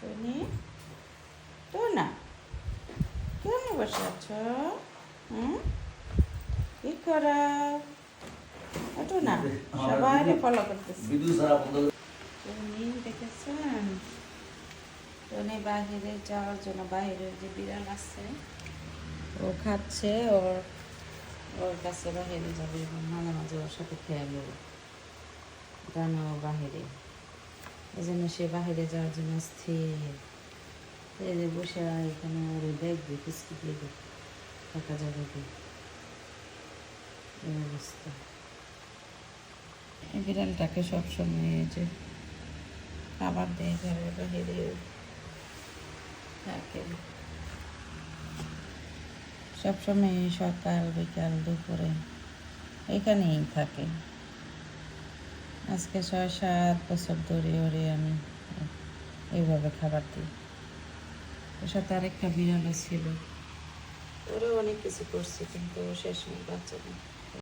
Tony তো না কেমন বসে আছো? কি করা? একটু না সবাই ফলো করতেছে। টনি দেখেছেন? টনি বাহিরে যাওয়ার জন্য বাইরের যে বিড়াল আছে ও খাচ্ছে, ওর কাছে বাহিরে যাবে এবং মাঝে মাঝে ওর সাথে খেয়াল জানো বাহিরে, এই জন্য সে বাহিরে যাওয়ার জন্য স্থির। এই যে বসে এখানে ওরে দেখবে, কুচকি দিয়ে থাকা যাবে কি এই অবস্থা। এই বিড়ালটাকে সবসময় এই যে খাবার দিয়ে ঘরের বাহিরে থাকে, সবসময় সকাল বিকাল দুপুরে এখানেই থাকে। আজকে 6-7 বছর ধরে ওরে আমি এইভাবে খাবার দিই। ওর সাথে আরেকটা বিড়ালও ছিল, ওরা অনেক কিছু করছে কিন্তু ও শেষ বাচ্চা নেই।